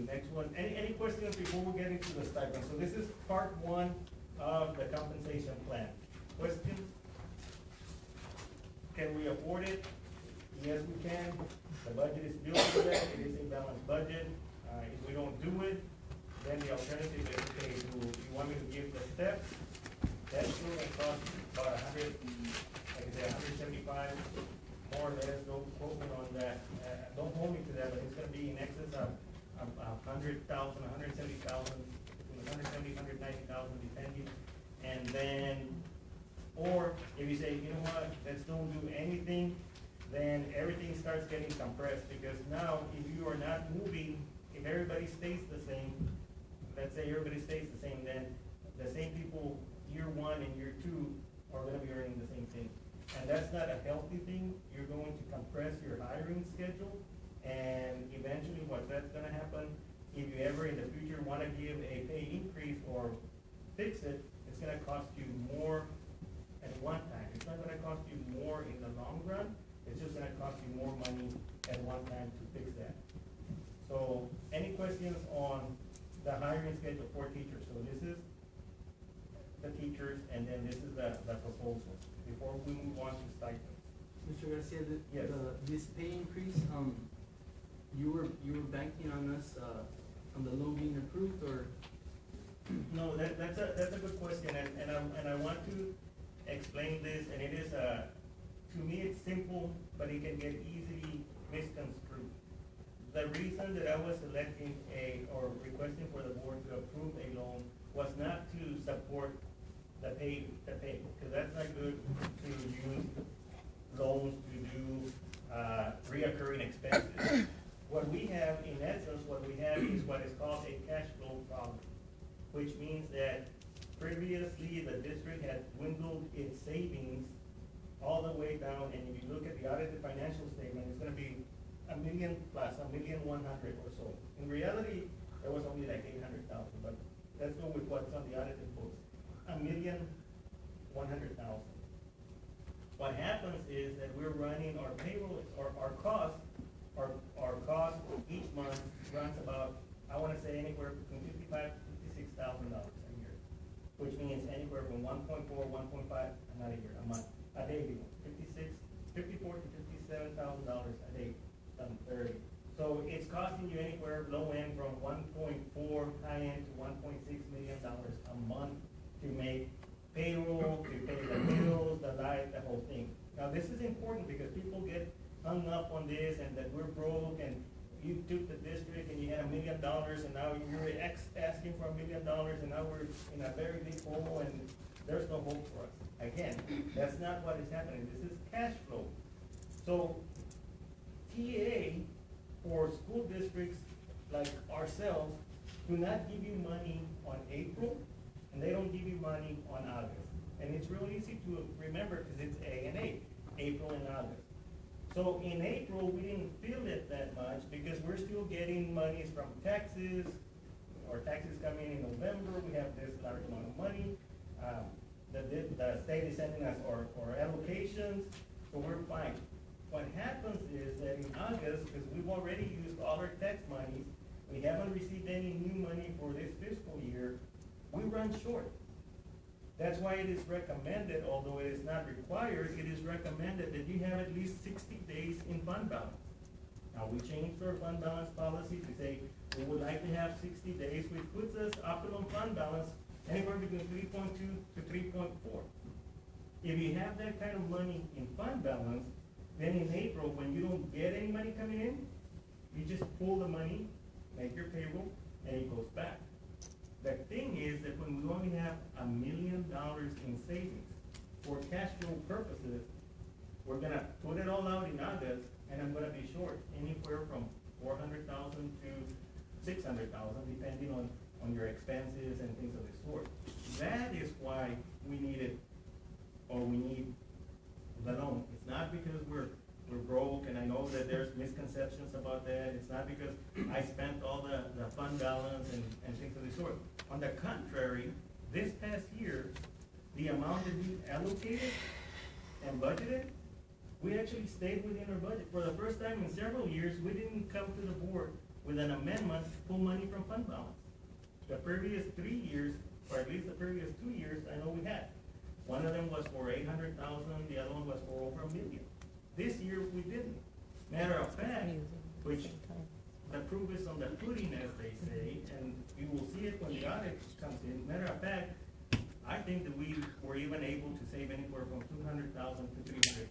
next one, any questions before we get into the stipend? So this is part one of the compensation plan. Questions? Can we afford it? Yes, we can. The budget is built for that. It is a balanced budget. If we don't do it, then the alternative is, okay, do you want me to give the steps? That's still gonna cost about like I said, 175, more or less. Don't quote me on that. Don't hold me to that, but it's gonna be in excess of 100,000, 170,000, between 170, 190,000, depending. And then, or if you say, you know what, let's don't do anything, then everything starts getting compressed, because now if you are not moving, if everybody stays the same, let's say everybody stays the same, then the same people year one and year two are gonna be earning the same thing. And that's not a healthy thing. You're going to compress your hiring schedule, and eventually that's gonna happen, if you ever in the future wanna give a pay increase or fix it, it's gonna cost you more at one time. It's not gonna cost you more in the long run, it's just gonna cost you more money at one time to fix that. So, any questions on the hiring schedule for teachers? So this is the teachers, and then this is the proposal, before we move on to stipends. Mr. Garcia, Yes. this pay increase, you were banking on us, on the loan being approved, or? No, that's a good question, and I want to explain this, and it is, to me, it's simple, but it can get easily misconstrued. The reason that I was selecting or requesting for the board to approve a loan was not to support the pay, because that's not good to use loans to do, reoccurring expenses. What we have, in essence, is what is called a cash flow problem, which means that previously the district had dwindled its savings all the way down, and if you look at the audited financial statement, it's gonna be $1 million plus, $1,100,000 or so. In reality, it was only like 800,000, but let's go with what's on the audited books. $1,100,000. What happens is that we're running our payroll, or our cost each month runs about, I wanna say anywhere between $55,000 to $56,000 a year, which means anywhere from 1.4, 1.5, not a year, a month, a day, $54,000 to $57,000 a day, 30. So it's costing you anywhere low end from 1.4 high end to $1.6 million a month to make payroll, to pay the bills, the light, the whole thing. Now this is important because people get hung up on this and that we're broke, and you took the district and you had $1 million and now you're asking for $1 million, and now we're in a very big hole and there's no hope for us. Again, that's not what is happening. This is cash flow. So TA for school districts like ourselves do not give you money on April, and they don't give you money on August. And it's real easy to remember because it's A and A, April and August. So in April, we didn't feel it that much because we're still getting monies from taxes, or taxes coming in November. We have this large amount of money. The state is sending us our allocations, so we're fine. What happens is that in August, because we've already used all our tax monies, we haven't received any new money for this fiscal year, we run short. That's why it is recommended, although it is not required, it is recommended that you have at least 60 days in fund balance. Now, we changed our fund balance policy to say we would like to have 60 days, which puts us optimum fund balance anywhere between 3.2 to 3.4. If you have that kind of money in fund balance, then in April, when you don't get any money coming in, you just pull the money, make your payroll, and it goes back. The thing is that when we only have $1 million in savings for cash flow purposes, we're gonna put it all out in August, and I'm gonna be short anywhere from 400,000 to 600,000, depending on your expenses and things of this sort. That is why we need the loan. It's not because we're broke, and I know that there's misconceptions about that. It's not because I spent all the fund balance and things of this sort. On the contrary, this past year, the amount that we allocated and budgeted, we actually stayed within our budget. For the first time in several years, we didn't come to the board with an amendment to pull money from fund balance. The previous 3 years, or at least the previous 2 years, I know we had. One of them was for 800,000, the other one was for over $1 million. This year, we didn't. Matter of fact, which the proof is on the pudding, as they say, and you will see it when the audit comes in. Matter of fact, I think that we were even able to save anywhere from 200,000 to 300,000.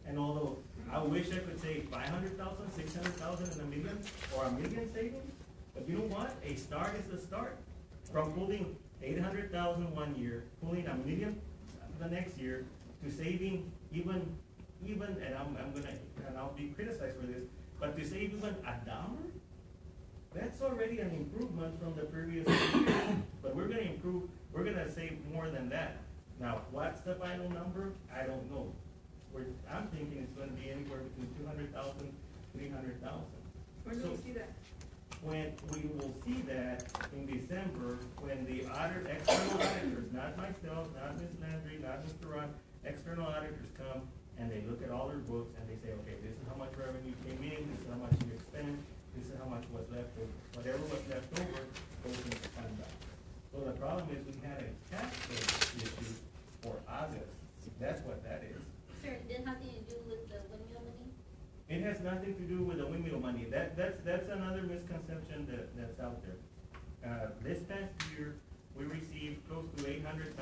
And although I wish I could save 500,000, 600,000, and $1 million, or $1 million savings, but you know what? A start is a start. From pulling 800,000 one year, pulling $1 million the next year, to saving even, and I'll be criticized for this, but to save even $1, that's already an improvement from the previous year. But we're gonna improve, we're gonna save more than that. Now, what's the final number? I don't know. I'm thinking it's gonna be anywhere between 200,000, 300,000. When do we see that? When we will see that in December, when the external auditors, not myself, not Ms. Landry, not Mr. Ron, external auditors come and they look at all their books and they say, okay, this is how much revenue came in, this is how much you expended, this is how much was left over. Whatever was left over goes into fund balance. So the problem is we had a tax rate issue for August. That's what that is. Sir, it had nothing to do with the windmill money? It has nothing to do with the windmill money. That's another misconception that's out there. This past year, we received close to $800,000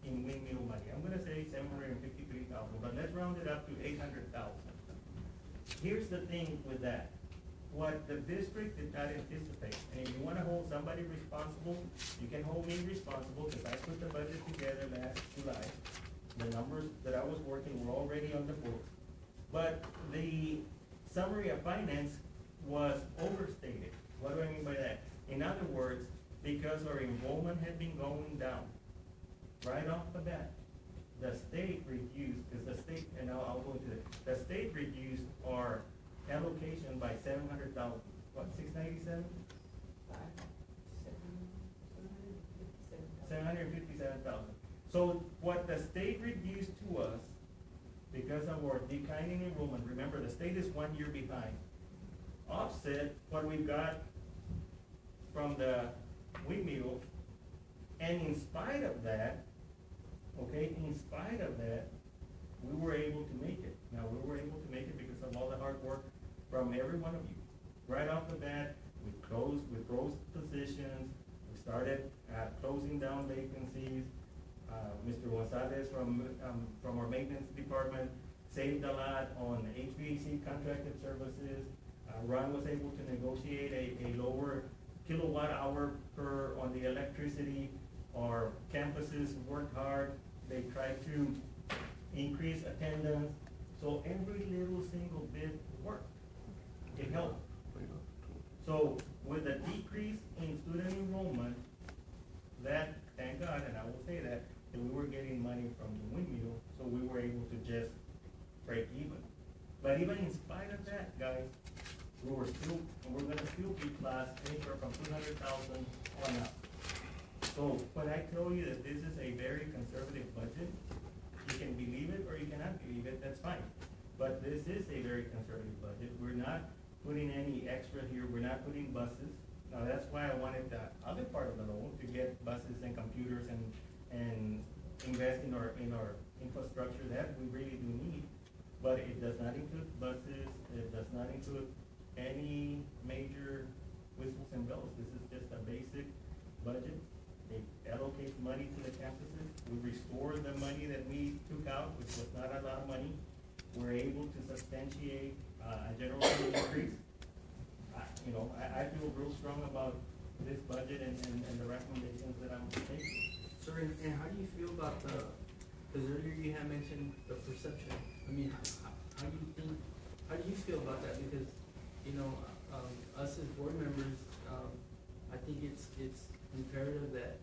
in windmill money. I'm gonna say 753,000, but let's round it up to 800,000. Here's the thing with that. What the district did not anticipate, and if you wanna hold somebody responsible, you can hold me responsible, because I put the budget together last July. The numbers that I was working were already on the books. But the summary of finance was overstated. What do I mean by that? In other words, because our enrollment had been going down, right off the bat, the state reduced, because the state, and I'll go into it, the state reduced our allocation by 700,000. What, 697? 757,000. So what the state reduced to us, because of our declining enrollment, remember the state is 1 year behind, offset what we got from the windmill, and in spite of that, okay, in spite of that, we were able to make it. Now, we were able to make it because of all the hard work from every one of you. Right off the bat, we closed positions, we started closing down vacancies. Mr. Gonzalez from our maintenance department saved a lot on HVAC contracted services. Ron was able to negotiate a lower kilowatt hour per on the electricity. Our campuses worked hard. They tried to increase attendance. So every little single bit worked. It helped. So with the decrease in student enrollment, that, thank God, and I will say that we were getting money from the windmill, so we were able to just break even. But even in spite of that, guys, we're gonna still be plus anywhere from 200,000 on up. So when I tell you that this is a very conservative budget, you can believe it or you cannot believe it, that's fine. But this is a very conservative budget. We're not putting any extra here, we're not putting buses. Now that's why I wanted the other part of the loan to get buses and computers and invest in our infrastructure that we really do need. But it does not include buses, it does not include any major whistles and bells. This is just a basic budget. It allocates money to the campuses. We restore the money that we took out, which was not a lot of money. We're able to substantiate a general fund increase. I feel real strong about this budget and the recommendations that I'm taking. Sir, and how do you feel about because earlier you had mentioned the perception. I mean, how do you feel about that? Because, us as board members, I think it's imperative that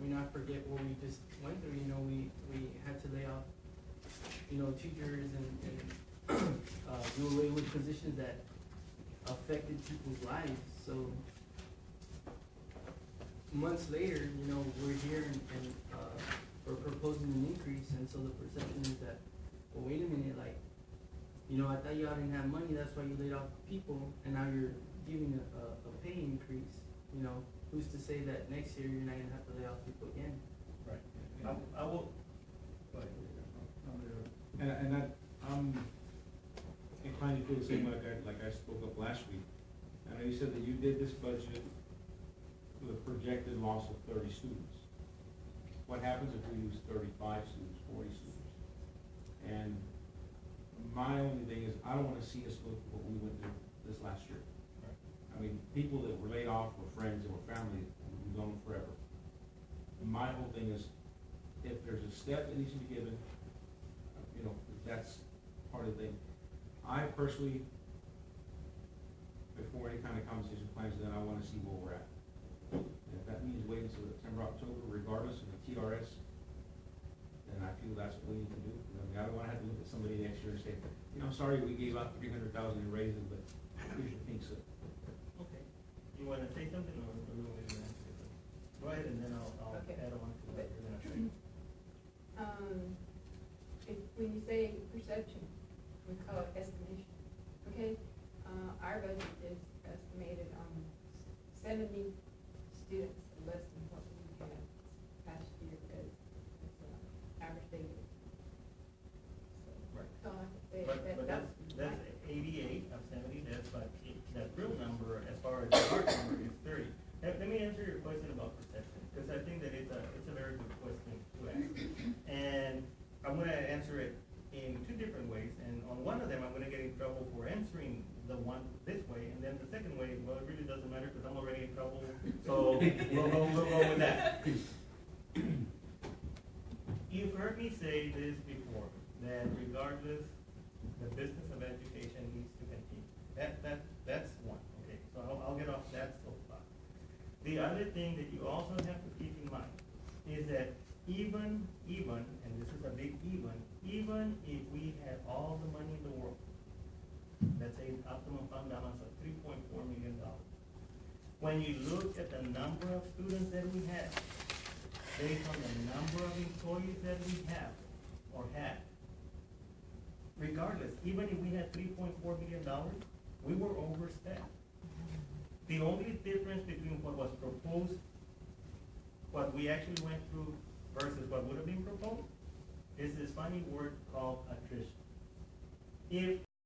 we not forget what we just went through. We had to lay off, teachers and do away with positions that affected people's lives. So months later, we're here and we're proposing an increase, and so the perception is that, well, wait a minute, like, You know, I thought y'all didn't have money, that's why you laid off people, and now you're giving a pay increase. You know, who's to say that next year you're not gonna have to lay off people again? Right. I will, go ahead. I'm inclined to feel the same like I spoke up last week. I know you said that you did this budget with a projected loss of 30 students. What happens if we lose 35 students, 40 students? And my only thing is, I don't wanna see us look what we went through this last year. I mean, people that were laid off were friends and were family, we've known forever. My whole thing is, if there's a step that needs to be given, you know, that's part of the thing. I personally, before any kind of conversation plans, then I wanna see where we're at. And if that means waiting until September, October, regardless of the TRS, then I feel that's what we need to do. I mean, I don't wanna have to look at somebody next year and say, you know, I'm sorry, we gave out 300,000 in raises, but here's your pink slip. Okay. You wanna say something, or you want me to answer it? Go ahead, and then I'll Okay. add on to what you're gonna say. When you say perception, we call it estimation, okay? Our budget is estimated on 70 students less than what we had past year, because it's average daily. Right. So I could say But that's. that's 88 of 70, that's like, that real number, as far as the hard number, is 30. Let me answer your question about perception, because I think that it's a very good question to ask. And I'm gonna answer it in two different ways, and on one of them, I'm gonna get in trouble for answering the one this way, and then the second way, well, it really doesn't matter, because I'm already in trouble, so we'll go with that. You've heard me say this before, that regardless, the business of education needs to continue. That's one, okay, so I'll get off that soapbox. The other thing that you also have to keep in mind is that even, and this is a big even if we had all the money in the world, let's say optimum fund balance of $3.4 million, when you look at the number of students that we have, based on the number of employees that we have or had, regardless, even if we had $3.4 million, we were overstaffed. The only difference between what was proposed, what we actually went through versus what would have been proposed, is this funny word called attrition. If